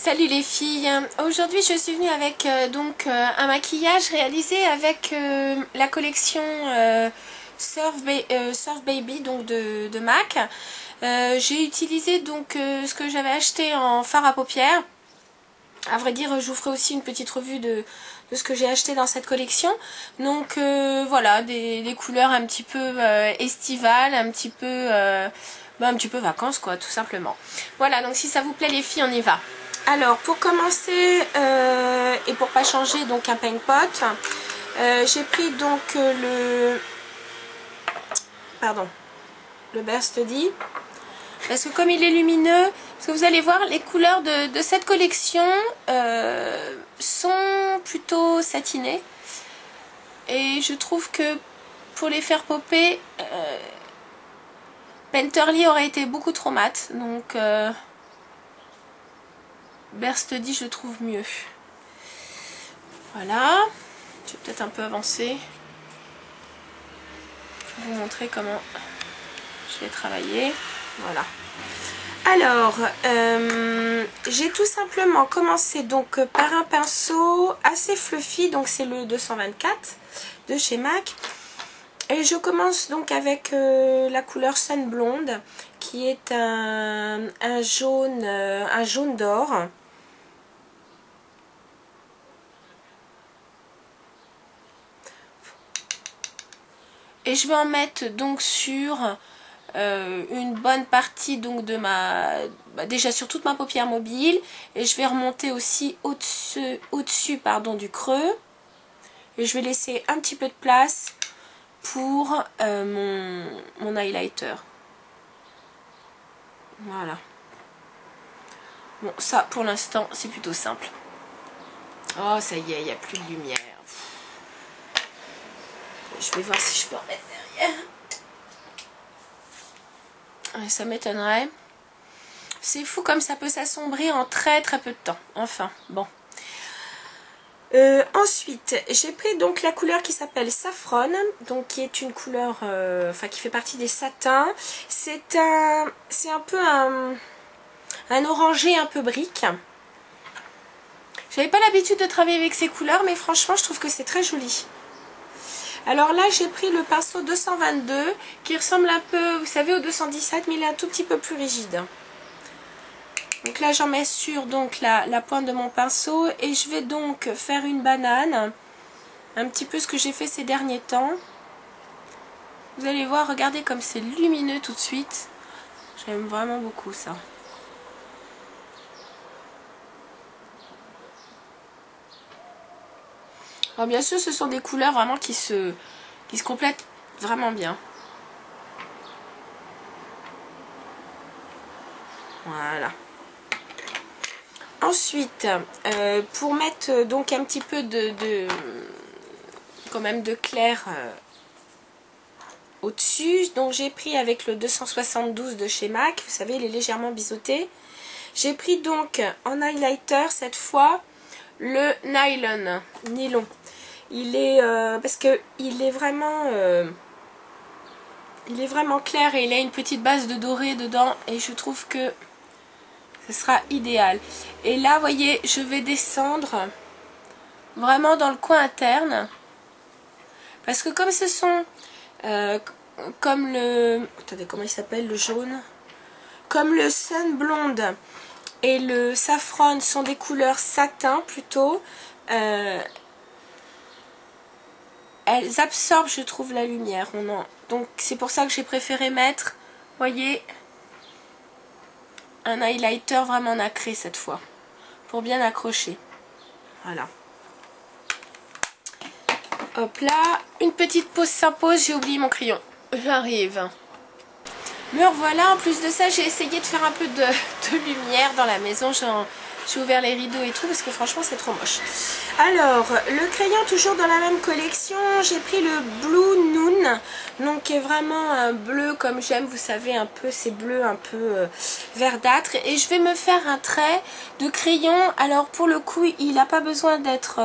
Salut les filles, aujourd'hui je suis venue avec un maquillage réalisé avec la collection Surf Baby donc de MAC. J'ai utilisé ce que j'avais acheté en fard à paupières. À vrai dire, je vous ferai aussi une petite revue de ce que j'ai acheté dans cette collection. Donc voilà, des couleurs un petit peu estivales, un petit peu vacances quoi, tout simplement. Voilà, donc si ça vous plaît les filles, on y va. Alors pour commencer et pour pas changer donc un paint pot, j'ai pris donc le Bare Study, parce que comme il est lumineux, parce que vous allez voir les couleurs de cette collection sont plutôt satinées et je trouve que pour les faire popper Painterly aurait été beaucoup trop mat, donc Bare Study je trouve mieux. Voilà, je vais peut-être un peu avancer pour vous montrer comment je vais travailler. Voilà. Alors, j'ai tout simplement commencé donc par un pinceau assez fluffy, donc c'est le 224 de chez MAC. Et je commence donc avec la couleur Sun Blonde, qui est un jaune d'or. Et je vais en mettre donc sur une bonne partie donc de déjà sur toute ma paupière mobile, et je vais remonter aussi au-dessus du creux, et je vais laisser un petit peu de place pour mon highlighter. Voilà. Bon, ça pour l'instant c'est plutôt simple. Oh ça y est, il n'y a plus de lumière. Je vais voir si je peux en mettre derrière. Ouais, ça m'étonnerait. C'est fou comme ça peut s'assombrir en très très peu de temps. Enfin, bon. Ensuite, j'ai pris donc la couleur qui s'appelle Saffron, donc qui est une couleur, qui fait partie des satins. C'est un peu un orangé un peu brique. J'avais pas l'habitude de travailler avec ces couleurs, mais franchement, je trouve que c'est très joli. Alors là, j'ai pris le pinceau 222 qui ressemble un peu, vous savez, au 217, mais il est un tout petit peu plus rigide. Donc là, j'en mets sur donc la pointe de mon pinceau et je vais donc faire une banane. Un petit peu ce que j'ai fait ces derniers temps. Vous allez voir, regardez comme c'est lumineux tout de suite. J'aime vraiment beaucoup ça. Alors bien sûr, ce sont des couleurs vraiment qui se complètent vraiment bien. Voilà. Ensuite, pour mettre donc un petit peu quand même de clair au-dessus, donc j'ai pris avec le 272 de chez MAC, vous savez, il est légèrement biseauté. J'ai pris donc en highlighter cette fois le nylon. Il est parce que il est vraiment clair et il a une petite base de doré dedans et je trouve que ce sera idéal. Et là, vous voyez, je vais descendre vraiment dans le coin interne parce que comme ce sont comme le, attendez, comment il s'appelle, le jaune, comme le Sun Blonde et le Saffron sont des couleurs satin plutôt, elles absorbent, je trouve, la lumière. Donc c'est pour ça que j'ai préféré mettre, voyez, un highlighter vraiment nacré cette fois, pour bien accrocher. Voilà. Hop là, une petite pause s'impose, j'ai oublié mon crayon. J'arrive. Me revoilà, en plus de ça, j'ai essayé de faire un peu de lumière dans la maison. J'ai ouvert les rideaux et tout parce que franchement c'est trop moche. Alors, le crayon toujours dans la même collection, j'ai pris le Blue Noon, donc qui est vraiment un bleu comme j'aime, vous savez, un peu, c'est bleu un peu verdâtre. Et je vais me faire un trait de crayon. Alors pour le coup, il n'a pas besoin d'être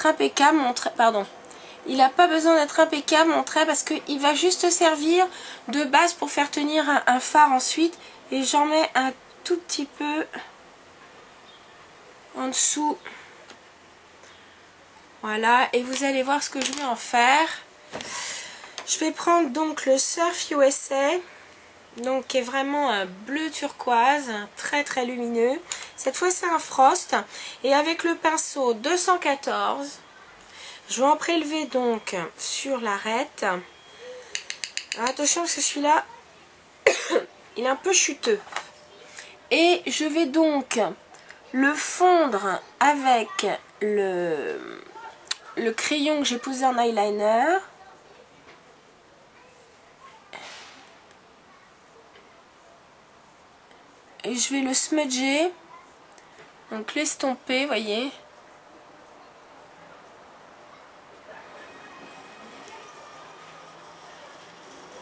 impeccable, mon trait, pardon. Il n'a pas besoin d'être impeccable mon trait parce qu'il va juste servir de base pour faire tenir un fard ensuite. Et j'en mets un tout petit peu en dessous. Voilà, et vous allez voir ce que je vais en faire. Je vais prendre donc le Surf USA, donc qui est vraiment un bleu turquoise, très très lumineux. Cette fois c'est un Frost, et avec le pinceau 214, je vais en prélever donc sur l'arête. Attention parce que celui-là, il est un peu chuteux. Et je vais donc le fondre avec le crayon que j'ai posé en eyeliner. Et je vais le smudger, donc l'estomper, voyez.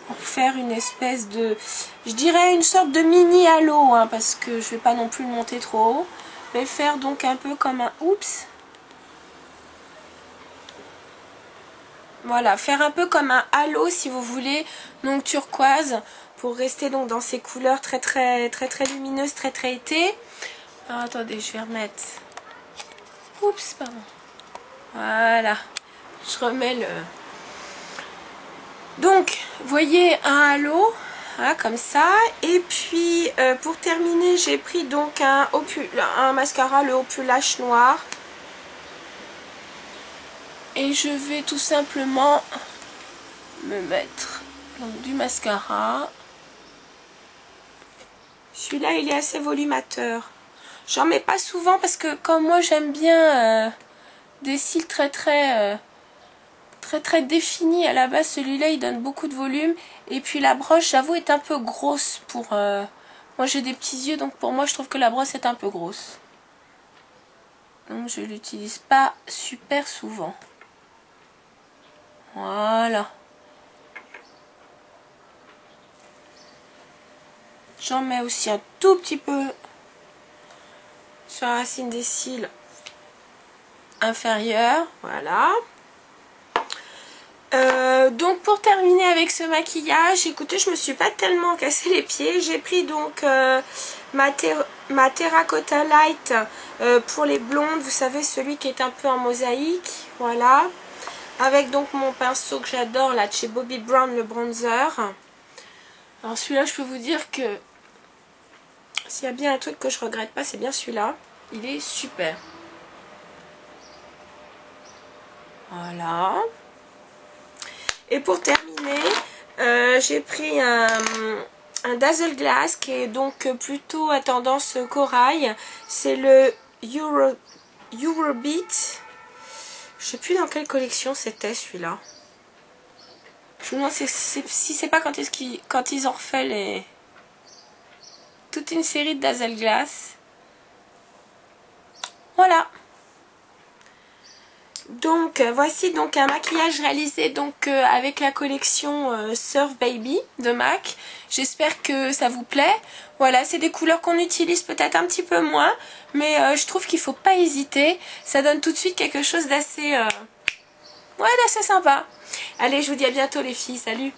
Pour faire une espèce de, je dirais une sorte de mini halo, hein, parce que je vais pas non plus le monter trop haut. Mais faire donc un peu comme un, oups. Voilà, faire un peu comme un halo si vous voulez, donc turquoise, pour rester donc dans ces couleurs très lumineuses, très été. Alors, attendez, je vais remettre. Oups, pardon. Voilà, je remets le. Donc, voyez un halo, voilà, comme ça. Et puis, pour terminer, j'ai pris donc un mascara, le Opulash noir. Et je vais tout simplement me mettre donc du mascara. Celui-là, il est assez volumateur. J'en mets pas souvent parce que comme moi, j'aime bien des cils très définis à la base. Celui-là, il donne beaucoup de volume. Et puis la broche, j'avoue, est un peu grosse pour... Moi, j'ai des petits yeux, donc pour moi, je trouve que la brosse est un peu grosse. Donc, je l'utilise pas super souvent. Voilà. J'en mets aussi un tout petit peu sur la racine des cils inférieure. Voilà. Donc pour terminer avec ce maquillage, écoutez, je me suis pas tellement cassé les pieds. J'ai pris donc ma Terracotta Light pour les blondes. Vous savez, celui qui est un peu en mosaïque. Voilà. Avec donc mon pinceau que j'adore là de chez Bobbi Brown, le bronzer. Alors celui-là, je peux vous dire que s'il y a bien un truc que je regrette pas, c'est bien celui-là. Il est super. Voilà. Et pour terminer, j'ai pris un Dazzle Glass qui est donc plutôt à tendance corail. C'est le Eurobeat. Je sais plus dans quelle collection c'était celui-là. Je me demande si c'est pas quand ils ont refait toute une série de Dazzle Glass. Voilà. Donc voici donc un maquillage réalisé donc avec la collection Surf Baby de MAC. J'espère que ça vous plaît. Voilà, c'est des couleurs qu'on utilise peut-être un petit peu moins, mais je trouve qu'il faut pas hésiter. Ça donne tout de suite quelque chose d'assez d'assez sympa. Allez, je vous dis à bientôt les filles. Salut!